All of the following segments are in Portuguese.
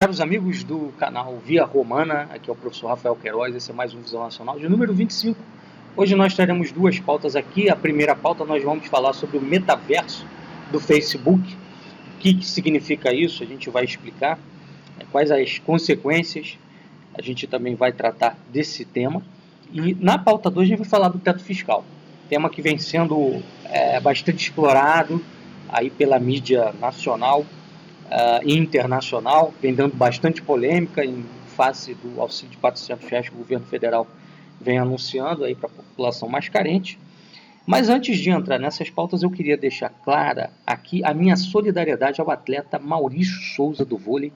Caros amigos do canal Via Romana, aqui é o professor Rafael Queiroz, esse é mais um Visão Nacional de número 25. Hoje nós teremos duas pautas aqui. A primeira pauta nós vamos falar sobre o metaverso do Facebook. O que significa isso? A gente vai explicar quais as consequências. A gente também vai tratar desse tema. E na pauta 2 a gente vai falar do teto fiscal, tema que vem sendo bastante explorado aí pela mídia nacional e internacional, vem dando bastante polêmica em face do auxílio de R$ 400 que o governo federal vem anunciando aí para a população mais carente. Mas antes de entrar nessas pautas, eu queria deixar clara aqui a minha solidariedade ao atleta Maurício Souza do vôlei,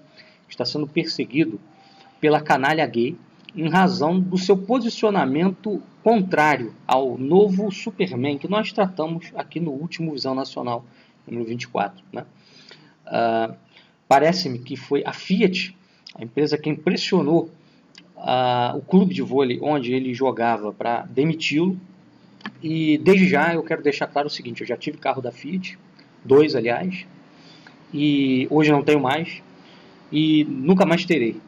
que está sendo perseguido pela canalha gay em razão do seu posicionamento contrário ao novo Superman que nós tratamos aqui no último Visão Nacional, número 24, né? Parece-me que foi a Fiat, a empresa que pressionou o clube de vôlei onde ele jogava para demiti-lo. E desde já eu quero deixar claro o seguinte: eu já tive carro da Fiat, 2 aliás, e hoje não tenho mais e nunca mais terei.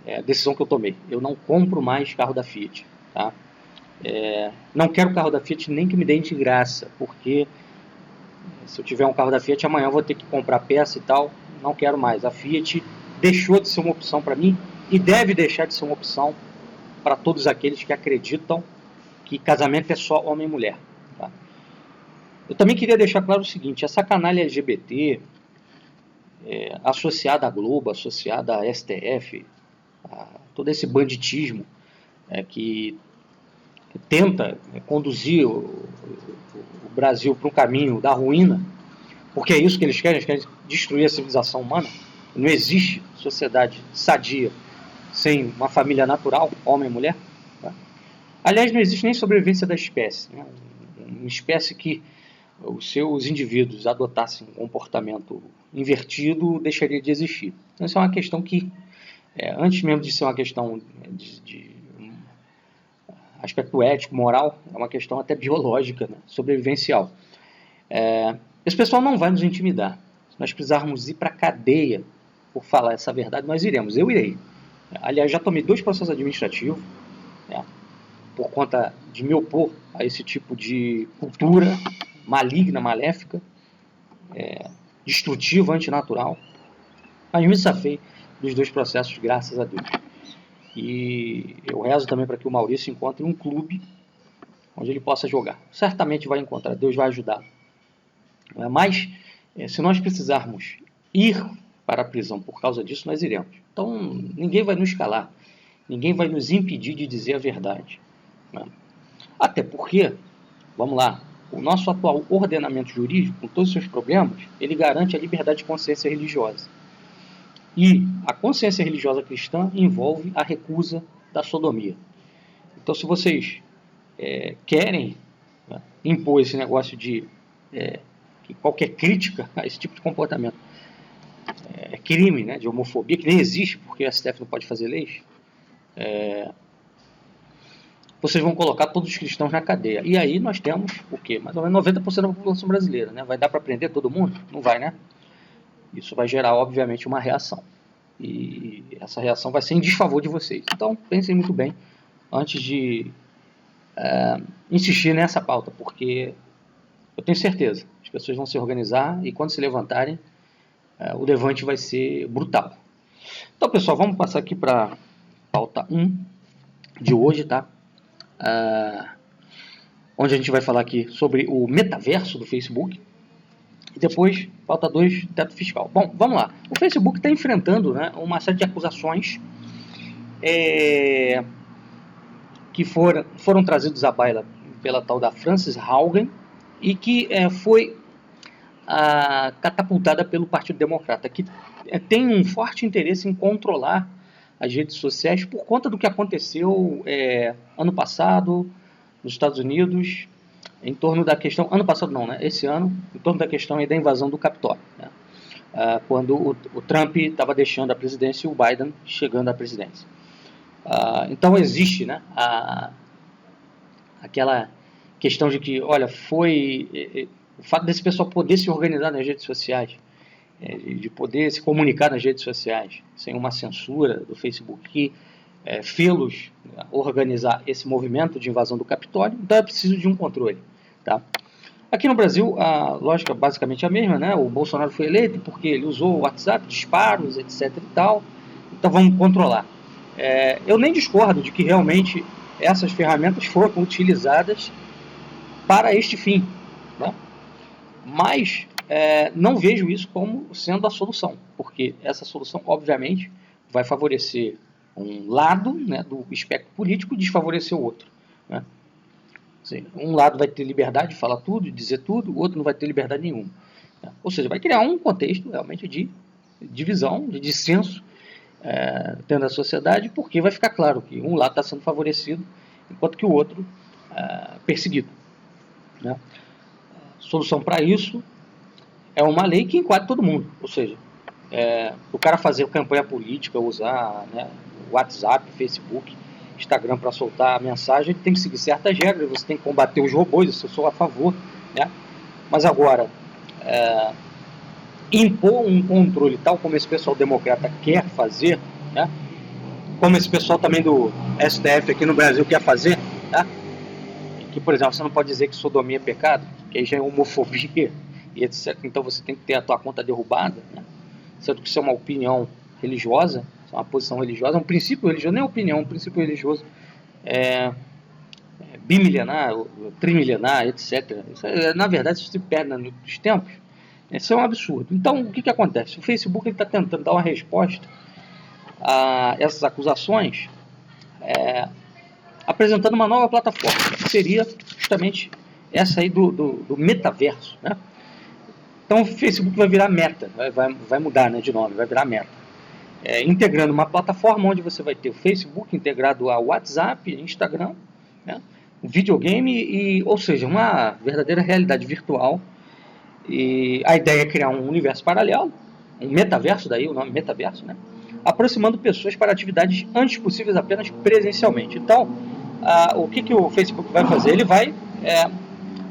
É a decisão que eu tomei. Eu não compro mais carro da Fiat, tá? Não quero carro da Fiat nem que me deem de graça, porque se eu tiver um carro da Fiat amanhã eu vou ter que comprar peça e tal. Não quero mais. A Fiat deixou de ser uma opção para mim e deve deixar de ser uma opção para todos aqueles que acreditam que casamento é só homem e mulher, tá? Eu também queria deixar claro o seguinte: essa canalha LGBT associada à Globo, associada à STF, a todo esse banditismo que tenta conduzir o Brasil para um caminho da ruína, porque é isso que eles querem destruir a civilização humana. Não existe sociedade sadia sem uma família natural, homem e mulher. Tá? Aliás, não existe nem sobrevivência da espécie, né? Uma espécie que os seus indivíduos adotassem um comportamento invertido deixaria de existir. Então, isso é uma questão que, antes mesmo de ser uma questão de aspecto ético, moral, é uma questão até biológica, né? Sobrevivencial. Esse pessoal não vai nos intimidar. Se nós precisarmos ir para a cadeia por falar essa verdade, nós iremos. Eu irei. Aliás, já tomei 2 processos administrativos por conta de me opor a esse tipo de cultura maligna, maléfica, destrutiva, antinatural. Mas me safei dos 2 processos, graças a Deus. E eu rezo também para que o Maurício encontre um clube onde ele possa jogar. Certamente vai encontrar, Deus vai ajudá-lo. Mas, se nós precisarmos ir para a prisão por causa disso, nós iremos. Então, ninguém vai nos calar, ninguém vai nos impedir de dizer a verdade. Até porque, vamos lá, o nosso atual ordenamento jurídico, com todos os seus problemas, ele garante a liberdade de consciência religiosa. E a consciência religiosa cristã envolve a recusa da sodomia. Então, se vocês querem impor esse negócio de que qualquer crítica a esse tipo de comportamento é crime, né, de homofobia, que nem existe, porque a STF não pode fazer leis, vocês vão colocar todos os cristãos na cadeia. E aí nós temos o quê? Mais ou menos 90% da população brasileira, né? Vai dar para prender todo mundo? Não vai, né? Isso vai gerar, obviamente, uma reação. E essa reação vai ser em desfavor de vocês. Então, pensem muito bem antes de insistir nessa pauta, porque eu tenho certeza, as pessoas vão se organizar e quando se levantarem, o levante vai ser brutal. Então, pessoal, vamos passar aqui para a pauta 1 de hoje, tá? Onde a gente vai falar aqui sobre o metaverso do Facebook. E depois, pauta 2, teto fiscal. Bom, vamos lá. O Facebook está enfrentando, né, uma série de acusações que foram trazidos à baila pela tal da Frances Haugen e que foi catapultada pelo Partido Democrata, que tem um forte interesse em controlar as redes sociais por conta do que aconteceu ano passado nos Estados Unidos, em torno da questão, ano passado não, né? Esse ano, em torno da questão da invasão do Capitólio, né? Quando o Trump estava deixando a presidência e o Biden chegando à presidência. Então existe, né, aquela questão de que, olha, o fato desse pessoal poder se organizar nas redes sociais de poder se comunicar nas redes sociais, sem uma censura do Facebook que fê-los organizar esse movimento de invasão do Capitólio. Então é preciso de um controle. Tá? Aqui no Brasil, a lógica é basicamente a mesma, né? O Bolsonaro foi eleito porque ele usou o WhatsApp, disparos, etc. e tal. Então vamos controlar. Eu nem discordo de que realmente essas ferramentas foram utilizadas para este fim, né? Mas não vejo isso como sendo a solução, porque essa solução, obviamente, vai favorecer um lado, né, do espectro político e desfavorecer o outro, né? Um lado vai ter liberdade de falar tudo, de dizer tudo, o outro não vai ter liberdade nenhuma. Ou seja, vai criar um contexto realmente de divisão, de dissenso dentro da sociedade, porque vai ficar claro que um lado está sendo favorecido, enquanto que o outro perseguido, né? A solução para isso é uma lei que enquadre todo mundo, ou seja, o cara fazer campanha política, usar, né, WhatsApp, Facebook, Instagram para soltar a mensagem, ele tem que seguir certas regras, você tem que combater os robôs, isso eu sou a favor, né? Mas agora, impor um controle tal como esse pessoal democrata quer fazer, né? Como esse pessoal também do STF aqui no Brasil quer fazer, né? Que, por exemplo, você não pode dizer que sodomia é pecado, que aí já é homofobia e etc. Então você tem que ter a tua conta derrubada, né? Sendo que isso é uma opinião religiosa, é uma posição religiosa, é um princípio religioso, nem é opinião, é um princípio religioso bimilenar, trimilenar, etc. Isso na verdade, isso se perde nos tempos. Isso é um absurdo. Então, o que acontece? O Facebook está tentando dar uma resposta a essas acusações, apresentando uma nova plataforma, que seria justamente essa aí do metaverso, né? Então o Facebook vai virar Meta, vai mudar, né, de nome, vai virar Meta. Integrando uma plataforma onde você vai ter o Facebook integrado ao WhatsApp, Instagram, né, o videogame, ou seja, uma verdadeira realidade virtual. E a ideia é criar um universo paralelo, um metaverso, daí o nome metaverso, né, aproximando pessoas para atividades antes possíveis apenas presencialmente. Então, o que o Facebook vai fazer? Ele vai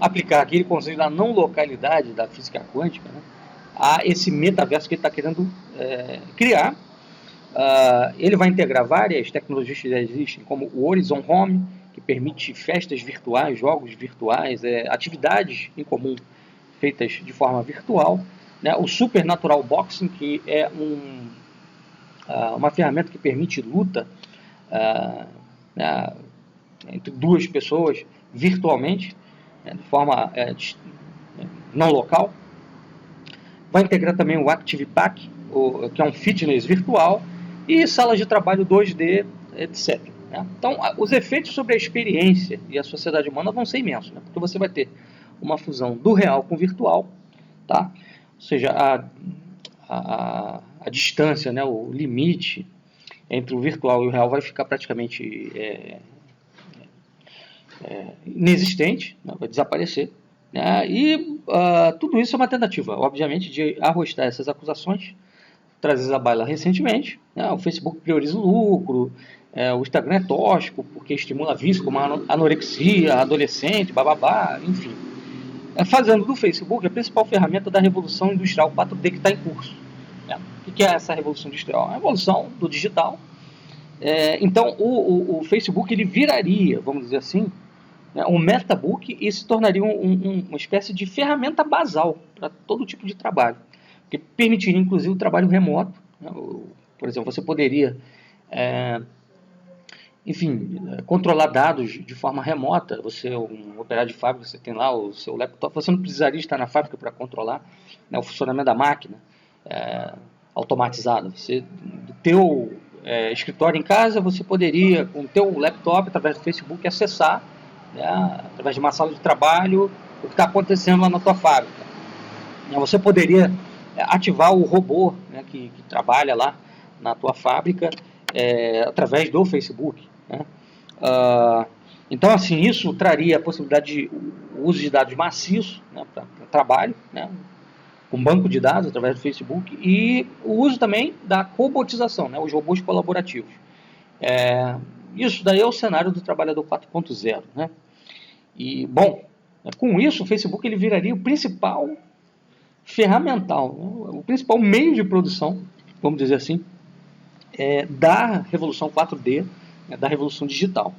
aplicar aquele conceito da não localidade da física quântica, né, a esse metaverso que ele está querendo criar. Ele vai integrar várias tecnologias que já existem, como o Horizon Home, que permite festas virtuais, jogos virtuais, atividades em comum feitas de forma virtual, né? O Supernatural Boxing, que é uma ferramenta que permite luta entre duas pessoas virtualmente, de forma não local. Vai integrar também o Active Pack, que é um fitness virtual, e salas de trabalho 2D, etc. Né? Então, os efeitos sobre a experiência e a sociedade humana vão ser imensos, né? Porque você vai ter uma fusão do real com o virtual, tá? Ou seja, a distância, né, o limite entre o virtual e o real vai ficar praticamente inexistente, né? Vai desaparecer. Né? E tudo isso é uma tentativa, obviamente, de arrostar essas acusações trazidas à baila recentemente. Né? O Facebook prioriza o lucro, o Instagram é tóxico porque estimula vício como a anorexia, adolescente, bababá, enfim. Fazendo do Facebook a principal ferramenta da revolução industrial 4D que está em curso. Né? O que é essa revolução industrial? É a revolução do digital. Então, o Facebook ele viraria, vamos dizer assim, um metabook e se tornaria uma espécie de ferramenta basal para todo tipo de trabalho, que permitiria inclusive o trabalho remoto, né? Por exemplo, você poderia controlar dados de forma remota. Você é um operário de fábrica, você tem lá o seu laptop, você não precisaria estar na fábrica para controlar, né, o funcionamento da máquina automatizado. Você, do teu escritório em casa, você poderia, com o teu laptop, através do Facebook, acessar, né, através de uma sala de trabalho, o que está acontecendo lá na tua fábrica. Você poderia ativar o robô, né, que trabalha lá na tua fábrica através do Facebook. Né? Então, assim, isso traria a possibilidade de uso de dados maciços, né, para trabalho, né, um banco de dados através do Facebook, e o uso também da robotização, né, os robôs colaborativos. Isso daí é o cenário do trabalhador 4.0. Né? E, bom, com isso, o Facebook ele viraria o principal ferramental, né? O principal meio de produção, vamos dizer assim, da revolução 4D, né, da revolução digital.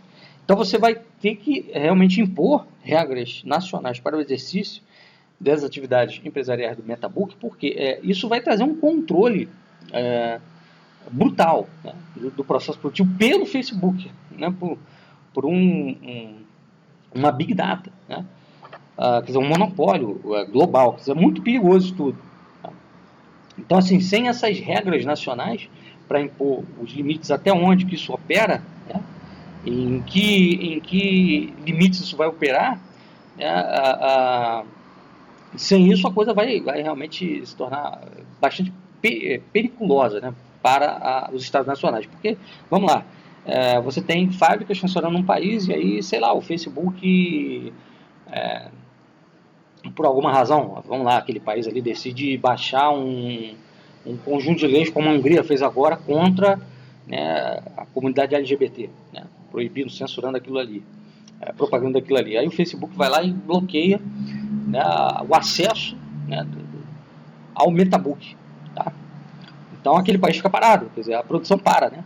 Então você vai ter que realmente impor regras nacionais para o exercício das atividades empresariais do MetaBook, porque isso vai trazer um controle brutal, né, do processo produtivo pelo Facebook, né, por uma Big Data, né, quer dizer, um monopólio global, quer dizer, muito perigoso isso tudo. Tá? Então, assim, sem essas regras nacionais para impor os limites até onde que isso opera, né, em que limites isso vai operar, né, sem isso a coisa vai realmente se tornar bastante periculosa, né, para os estados nacionais. Porque, vamos lá, você tem fábricas funcionando num país e aí, sei lá, o Facebook, por alguma razão, vamos lá, aquele país ali decide baixar um conjunto de leis, como a Hungria fez agora, contra, né, a comunidade LGBT, né, proibindo, censurando aquilo ali, propaganda daquilo ali. Aí o Facebook vai lá e bloqueia, né, o acesso, né, ao MetaBook. Tá? Então aquele país fica parado, quer dizer, a produção para, né,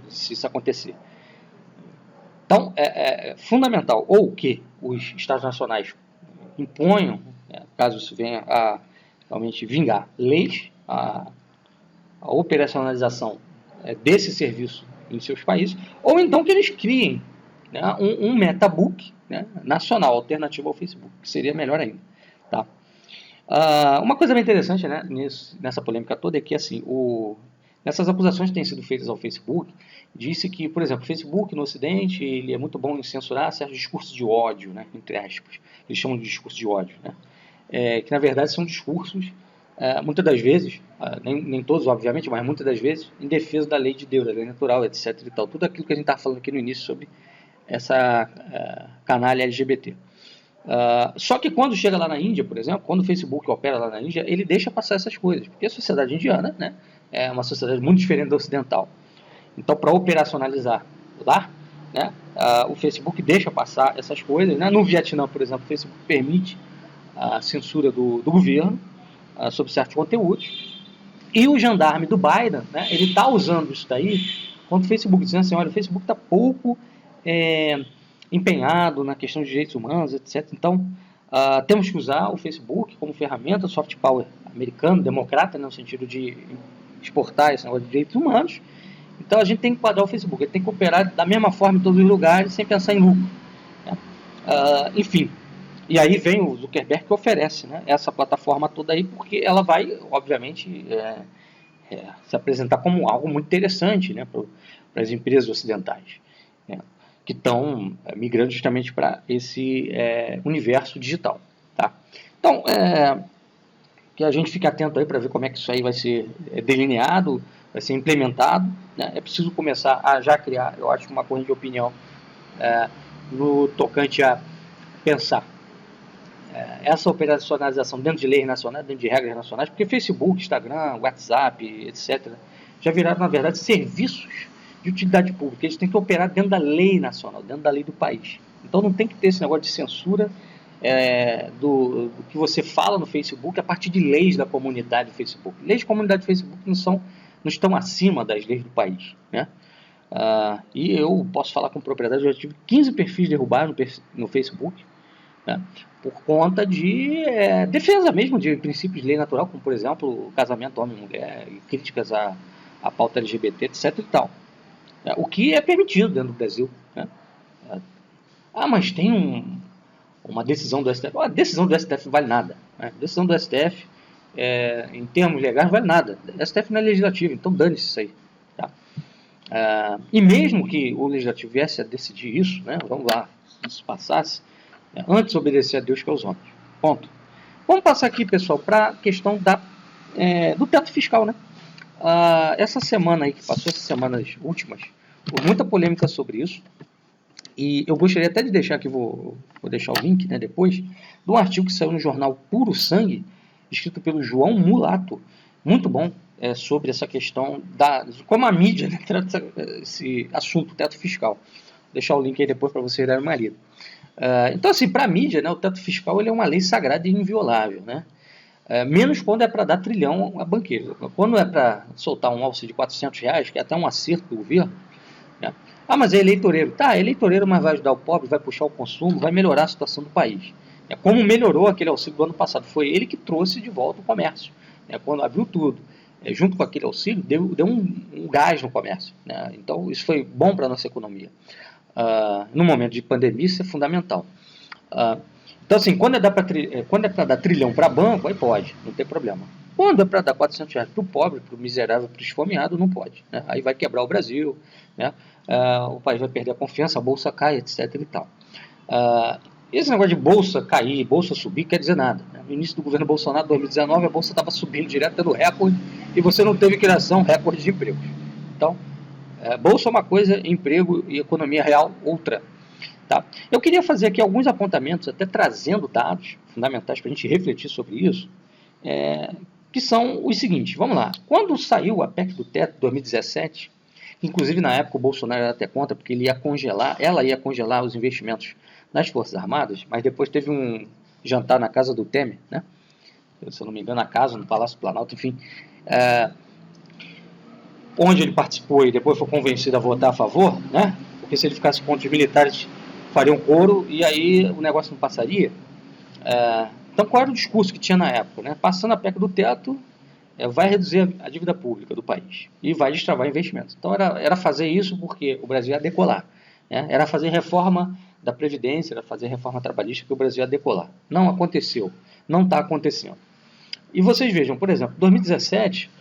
se isso acontecer. Então é fundamental ou que os Estados nacionais imponham, né, caso isso venha a realmente vingar, leis, a operacionalização desse serviço em seus países, ou então que eles criem, né, um MetaBook, né, nacional, alternativo ao Facebook, que seria melhor ainda. Tá? Uma coisa bem interessante, né, nessa polêmica toda é que assim, nessas acusações que têm sido feitas ao Facebook, disse que, por exemplo, o Facebook no Ocidente ele é muito bom em censurar certos discursos de ódio, né, entre aspas. Eles chamam de discurso de ódio, né, que na verdade são discursos, muitas das vezes, nem todos obviamente, mas muitas das vezes, em defesa da lei de Deus, da lei natural, etc. E tal. Tudo aquilo que a gente está falando aqui no início sobre essa canalha LGBT. Só que quando chega lá na Índia, por exemplo, quando o Facebook opera lá na Índia, ele deixa passar essas coisas, porque a sociedade indiana, né, é uma sociedade muito diferente da ocidental. Então, para operacionalizar lá, né, o Facebook deixa passar essas coisas. Né? No Vietnã, por exemplo, o Facebook permite a censura do governo sobre certos conteúdos. E o gendarme do Biden, né, ele está usando isso daí contra o Facebook, dizendo assim, olha, o Facebook está pouco empenhado na questão de direitos humanos, etc. Então, temos que usar o Facebook como ferramenta soft power americano, democrata, né, no sentido de exportar esse negócio de direitos humanos. Então, a gente tem que enquadrar o Facebook, ele tem que operar da mesma forma em todos os lugares, sem pensar em lucro. Né? Enfim, e aí vem o Zuckerberg que oferece, né, essa plataforma toda aí, porque ela vai, obviamente, se apresentar como algo muito interessante, né, para as empresas ocidentais, né, que estão migrando justamente para esse universo digital. Tá? Então, que a gente fique atento aí para ver como é que isso aí vai ser delineado, vai ser implementado. Né? É preciso começar a já criar, eu acho, uma corrente de opinião no tocante a pensar essa operacionalização dentro de leis nacionais, dentro de regras nacionais, porque Facebook, Instagram, WhatsApp, etc., já viraram, na verdade, serviços de utilidade pública. Eles têm que operar dentro da lei nacional, dentro da lei do país. Então não tem que ter esse negócio de censura do que você fala no Facebook a partir de leis da comunidade do Facebook. Leis da comunidade do Facebook não estão acima das leis do país. Né? E eu posso falar com propriedade, eu já tive 15 perfis derrubados no Facebook, né, por conta de defesa mesmo de princípios de lei natural, como por exemplo o casamento homem-mulher e críticas à pauta LGBT, etc. e tal. O que é permitido dentro do Brasil. Né? Mas tem uma decisão do STF. A decisão do STF não vale nada. Né? A decisão do STF, em termos legais, não vale nada. O STF não é legislativo, então dane-se isso aí. Tá? E mesmo que o legislativo viesse a decidir isso, né, vamos lá, se isso passasse, antes obedecer a Deus que aos homens. Ponto. Vamos passar aqui, pessoal, para a questão do teto fiscal. Né? Essa semana aí que passou, essas semanas últimas, houve muita polêmica sobre isso. E eu gostaria até de deixar aqui, vou deixar o link, né, depois, de um artigo que saiu no jornal Puro Sangue, escrito pelo João Mulato, muito bom, sobre essa questão de como a mídia, né, trata esse assunto, teto fiscal. Vou deixar o link aí depois para você dar uma lida. Então, assim, para a mídia, né, o teto fiscal ele é uma lei sagrada e inviolável. Né? Menos quando é para dar trilhão a banqueiro. Quando é para soltar um auxílio de R$ 400, que é até um acerto do governo, né? Ah, mas é eleitoreiro. Tá, é eleitoreiro, mas vai ajudar o pobre, vai puxar o consumo, vai melhorar a situação do país. Como melhorou aquele auxílio do ano passado? Foi ele que trouxe de volta o comércio. Quando abriu tudo, junto com aquele auxílio, deu um gás no comércio. Então, isso foi bom para a nossa economia. No momento de pandemia, isso é fundamental. Então, assim, quando é para dar trilhão para banco, aí pode, não tem problema. Quando é para dar R$ 400 para o pobre, para o miserável, para o esfomeado, não pode. Aí vai quebrar o Brasil, o país vai perder a confiança, a bolsa cai, etc. e tal. Esse negócio de bolsa cair, bolsa subir, quer dizer nada. No início do governo Bolsonaro, 2019, a bolsa estava subindo direto, tendo recorde, e você não teve criação, recorde de empregos. Então, bolsa é uma coisa, emprego e economia real, outra. Tá? Eu queria fazer aqui alguns apontamentos, até trazendo dados fundamentais para a gente refletir sobre isso, que são os seguintes. Vamos lá. Quando saiu a PEC do teto, 2017, inclusive na época o Bolsonaro era até contra, porque ela ia congelar os investimentos nas Forças Armadas, mas depois teve um jantar na casa do Temer, né? Se eu não me engano, na casa, no Palácio do Planalto, enfim, onde ele participou e depois foi convencido a votar a favor, né? Porque se ele ficasse contra os militares, fariam coro e aí o negócio não passaria. Então, qual era o discurso que tinha na época? Né? Passando a PEC do teto, vai reduzir a dívida pública do país e vai destravar investimentos. Então, era fazer isso porque o Brasil ia decolar. Era fazer reforma da Previdência, era fazer reforma trabalhista que o Brasil ia decolar. Não aconteceu. Não está acontecendo. E vocês vejam, por exemplo, em 2017,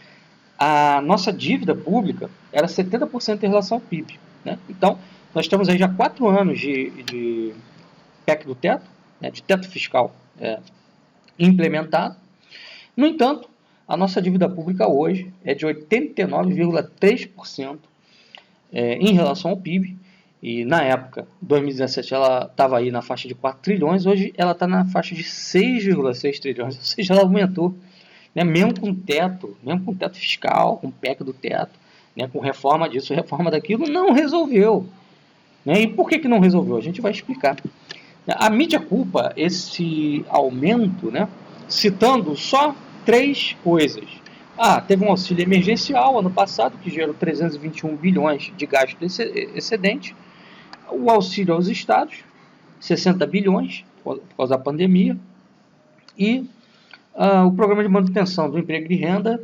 a nossa dívida pública era 70% em relação ao PIB. Né? Então, nós temos aí já 4 anos de PEC do teto, de teto fiscal implementado. No entanto, a nossa dívida pública hoje é de 89,3% em relação ao PIB. E na época, 2017, ela estava aí na faixa de 4 trilhões, hoje ela está na faixa de 6,6 trilhões, ou seja, ela aumentou. Mesmo com teto fiscal, com PEC do teto, com reforma disso, reforma daquilo, não resolveu. E por que não resolveu? A gente vai explicar. A mídia culpa esse aumento, citando só 3 coisas. Teve um auxílio emergencial ano passado, que gerou 321 bilhões de gasto excedente. O auxílio aos estados, 60 bilhões, por causa da pandemia. E o programa de manutenção do emprego e renda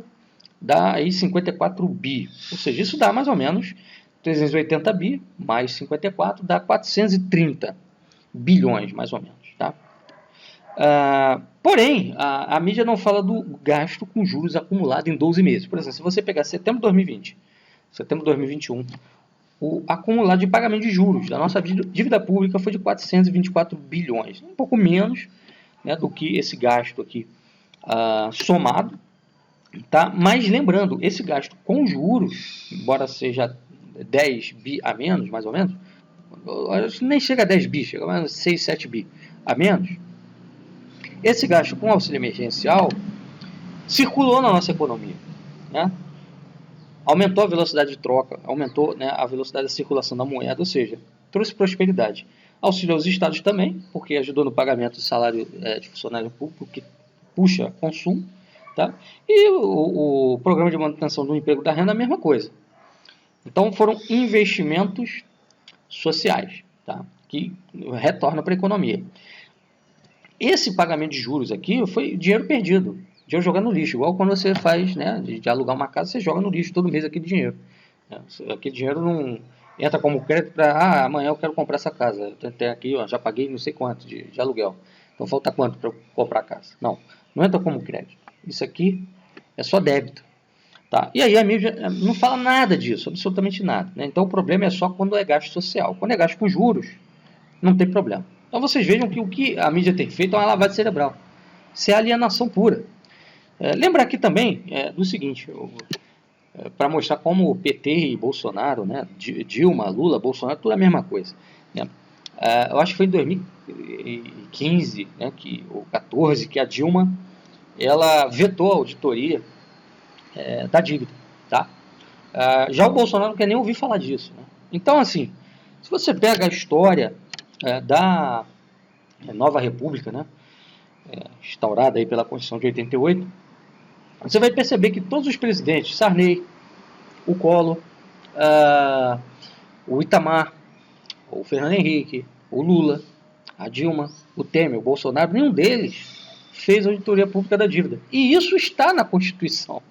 dá aí 54 bi. Ou seja, isso dá mais ou menos 380 bi, mais 54, dá 430 bilhões, mais ou menos. Tá? Porém, a mídia não fala do gasto com juros acumulado em 12 meses. Por exemplo, se você pegar setembro de 2020, setembro de 2021, o acumulado de pagamento de juros da nossa dívida pública foi de 424 bilhões, um pouco menos do que esse gasto aqui somado. Tá? Mas lembrando, esse gasto com juros, embora seja 10 bi a menos, mais ou menos, nem chega a 10 bi, chega a mais 6, 7 bi a menos, esse gasto com auxílio emergencial circulou na nossa economia. Aumentou a velocidade de troca, aumentou a velocidade da circulação da moeda, ou seja, trouxe prosperidade. Auxílio aos estados também, porque ajudou no pagamento do salário de funcionário público, que puxa consumo. Tá? E o programa de manutenção do emprego da renda, a mesma coisa. Então, foram investimentos sociais, tá? Que retornam para a economia. Esse pagamento de juros aqui foi dinheiro perdido, dinheiro jogado no lixo, igual quando você faz, de alugar uma casa, você joga no lixo todo mês aquele dinheiro. Aquele dinheiro não entra como crédito para, amanhã eu quero comprar essa casa, tem aqui, já paguei não sei quanto de aluguel, então falta quanto para eu comprar a casa? Não entra como crédito. Isso aqui é só débito. Tá? E aí a mídia não fala nada disso, absolutamente nada. Então o problema é só quando é gasto social. Quando é gasto com juros, não tem problema. Então vocês vejam que o que a mídia tem feito é uma lavagem cerebral. Isso é alienação pura. Lembrar aqui também do seguinte, para mostrar como o PT e Bolsonaro, Dilma, Lula, Bolsonaro, tudo é a mesma coisa. Eu acho que foi em 2015, ou 14, que a Dilma ela vetou a auditoria da dívida. Tá? Já o Bolsonaro não quer nem ouvir falar disso. Então, assim, se você pega a história da Nova República, instaurada aí pela Constituição de 88, você vai perceber que todos os presidentes, Sarney, o Collor, o Itamar, o Fernando Henrique, o Lula, a Dilma, o Temer, o Bolsonaro, nenhum deles fez auditoria pública da dívida. E isso está na Constituição.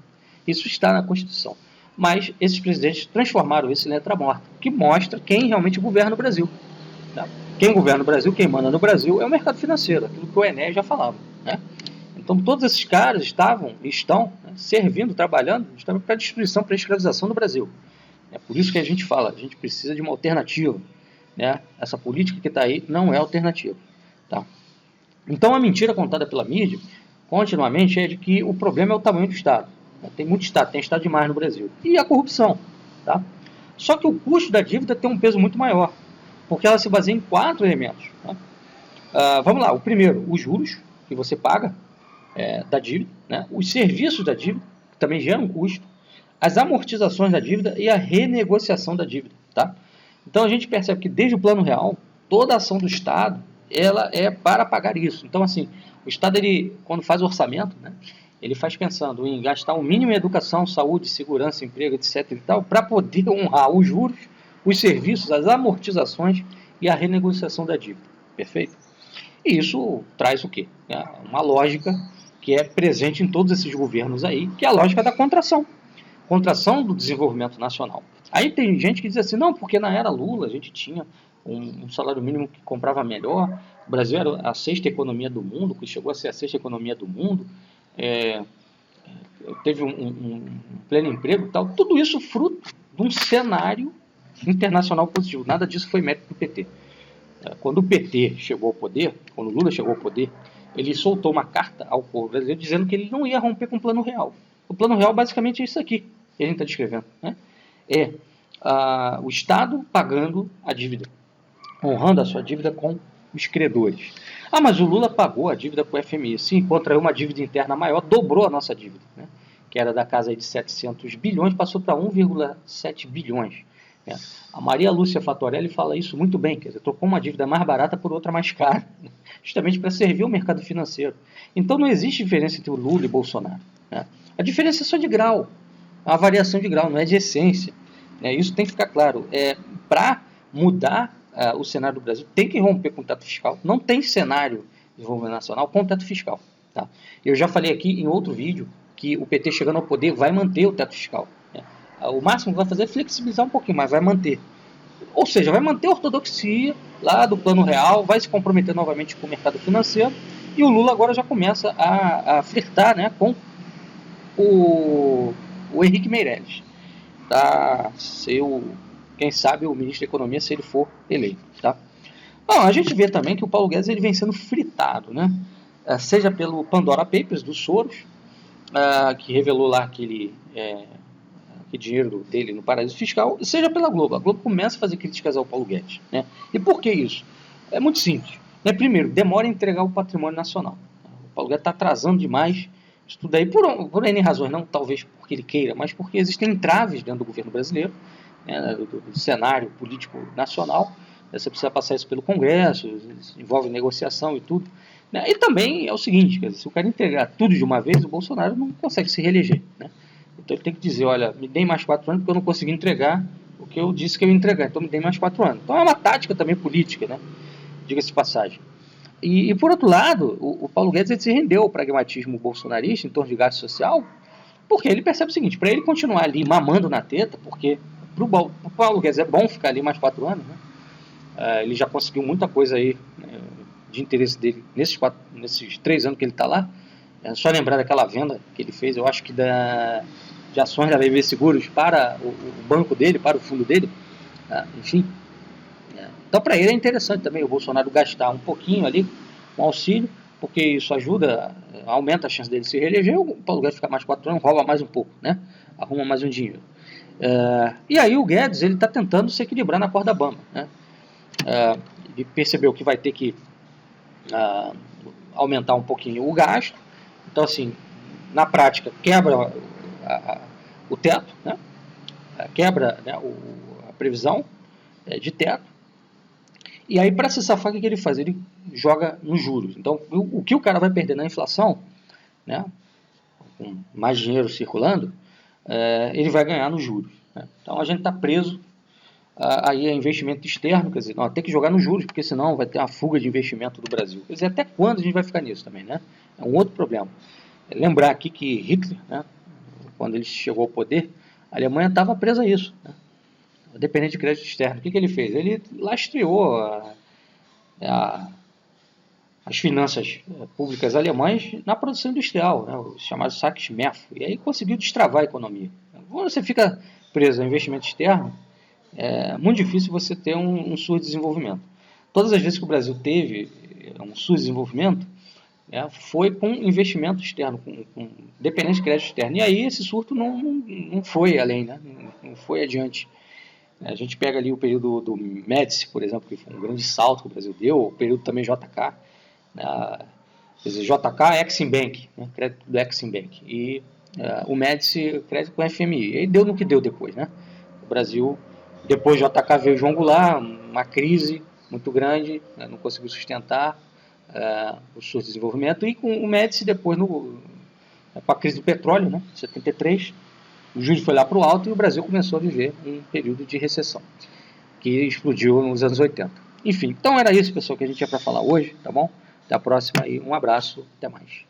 Isso está na Constituição. Mas esses presidentes transformaram isso em letra morta, que mostra quem realmente governa o Brasil. Tá? Quem governa o Brasil, quem manda no Brasil é o mercado financeiro, aquilo que o Enéas já falava. Né? Então todos esses caras estão servindo, trabalhando justamente para a destruição, para a escravização do Brasil. É por isso que a gente fala, a gente precisa de uma alternativa. Né? Essa política que está aí não é alternativa. Tá? Então a mentira contada pela mídia continuamente é de que o problema é o tamanho do Estado. Tem muito Estado, tem Estado demais no Brasil. E a corrupção. Tá? Só que o custo da dívida tem um peso muito maior, porque ela se baseia em 4 elementos. Tá? Vamos lá, o primeiro, os juros que você paga da dívida, né? Os serviços da dívida, que também geram um custo, as amortizações da dívida e a renegociação da dívida. Tá? Então a gente percebe que desde o Plano Real, toda a ação do Estado ela é para pagar isso. Então, assim, o Estado, ele, quando faz o orçamento, né, ele faz pensando em gastar o mínimo em educação, saúde, segurança, emprego, etc. e tal, para poder honrar os juros, os serviços, as amortizações e a renegociação da dívida. Perfeito? E isso traz o quê? Uma lógica que é presente em todos esses governos aí, que é a lógica da contração. Contração do desenvolvimento nacional. Aí tem gente que diz assim, não, porque na era Lula a gente tinha um salário mínimo que comprava melhor, o Brasil era a 6ª economia do mundo, que chegou a ser a 6ª economia do mundo, teve um pleno emprego e tal, tudo isso fruto de um cenário internacional positivo, nada disso foi mérito do PT. Quando o PT chegou ao poder, quando o Lula chegou ao poder, ele soltou uma carta ao povo brasileiro dizendo que ele não ia romper com o Plano Real. O Plano Real basicamente é isso aqui que a gente está descrevendo. Né? O Estado pagando a dívida, honrando a sua dívida com os credores. Mas o Lula pagou a dívida com o FMI. Sim, contraiu uma dívida interna maior, dobrou a nossa dívida, né? Que era da casa de 700 bilhões, passou para 1,7 bilhões. Né? A Maria Lúcia Fatorelli fala isso muito bem, quer dizer, trocou uma dívida mais barata por outra mais cara, justamente para servir o mercado financeiro. Então não existe diferença entre o Lula e Bolsonaro. Né? A diferença é só de grau, a variação de grau, não é de essência. Isso tem que ficar claro. Para mudar o cenário do Brasil, tem que romper com o teto fiscal. Não tem cenário de desenvolvimento nacional com o teto fiscal. Tá? Eu já falei aqui em outro vídeo que o PT chegando ao poder vai manter o teto fiscal. Né? O máximo que vai fazer é flexibilizar um pouquinho, mas vai manter. Ou seja, vai manter a ortodoxia lá do Plano Real, vai se comprometer novamente com o mercado financeiro, e o Lula agora já começa a flertar, né, com o Henrique Meirelles, para ser quem sabe o ministro da Economia, se ele for eleito. Tá? Bom, a gente vê também que o Paulo Guedes ele vem sendo fritado, né? Seja pelo Pandora Papers do Soros, que revelou lá aquele dinheiro dele no paraíso fiscal, seja pela Globo. A Globo começa a fazer críticas ao Paulo Guedes. Né? E por que isso? É muito simples. Né? Primeiro, demora a entregar o patrimônio nacional. O Paulo Guedes está atrasando demais isso tudo aí, por N razões, não talvez porque ele queira, mas porque existem entraves dentro do governo brasileiro, né, do cenário político nacional. Você precisa passar isso pelo Congresso, envolve negociação e tudo. Né? E também é o seguinte, quer dizer, se o cara entregar tudo de uma vez, o Bolsonaro não consegue se reeleger. Né? Então ele tem que dizer, olha, me deem mais 4 anos porque eu não consegui entregar o que eu disse que eu ia entregar, então me deem mais 4 anos. Então é uma tática também política, né? Diga-se de passagem. E por outro lado, o Paulo Guedes ele se rendeu ao pragmatismo bolsonarista em torno de gasto social, porque ele percebe o seguinte, para ele continuar ali mamando na teta, porque para o Paulo Guedes é bom ficar ali mais 4 anos, né? Ele já conseguiu muita coisa aí, né, de interesse dele nesses 3 anos que ele está lá. É só lembrar daquela venda que ele fez, eu acho que de ações da BB Seguros para o banco dele, para o fundo dele, enfim. Então para ele é interessante também o Bolsonaro gastar um pouquinho ali com auxílio, porque isso ajuda, aumenta a chance dele se reeleger, o Paulo Guedes fica mais 4 anos, rouba mais um pouco, né? Arruma mais um dinheiro. E aí o Guedes ele está tentando se equilibrar na corda bamba, né? Ele percebeu que vai ter que aumentar um pouquinho o gasto, então assim, na prática quebra o teto, né? Quebra, né, a previsão de teto. E aí, para se safar, o que ele faz? Ele joga nos juros. Então, o que o cara vai perder na inflação, né, com mais dinheiro circulando, ele vai ganhar nos juros. Né? Então, a gente está preso aí a investimento externo, quer dizer, não, tem que jogar nos juros, porque senão vai ter uma fuga de investimento do Brasil. Quer dizer, até quando a gente vai ficar nisso também, né? É um outro problema. Lembrar aqui que Hitler, né, quando ele chegou ao poder, a Alemanha estava presa a isso, né? Dependente de crédito externo. O que ele fez? Ele lastreou as finanças públicas alemãs na produção industrial, né, o chamado Sachs-Mefo, e aí conseguiu destravar a economia. Quando você fica preso a investimento externo, é muito difícil você ter um subdesenvolvimento. Todas as vezes que o Brasil teve um subdesenvolvimento, foi com investimento externo, com dependência de crédito externo. E aí esse surto não foi além, né? Não foi adiante. A gente pega ali o período do Médici, por exemplo, que foi um grande salto que o Brasil deu, o período também JK, né? Quer dizer, JK Exim Bank, né? Crédito do Exim Bank, e o Médici crédito com FMI. E aí deu no que deu depois, né? O Brasil, depois de JK veio João Goulart, uma crise muito grande, né? Não conseguiu sustentar o seu desenvolvimento, e com o Médici depois, com a crise do petróleo, né? 73, o juros foi lá para o alto e o Brasil começou a viver um período de recessão, que explodiu nos anos 80. Enfim, então era isso, pessoal, que a gente tinha para falar hoje, tá bom? Até a próxima e um abraço, até mais.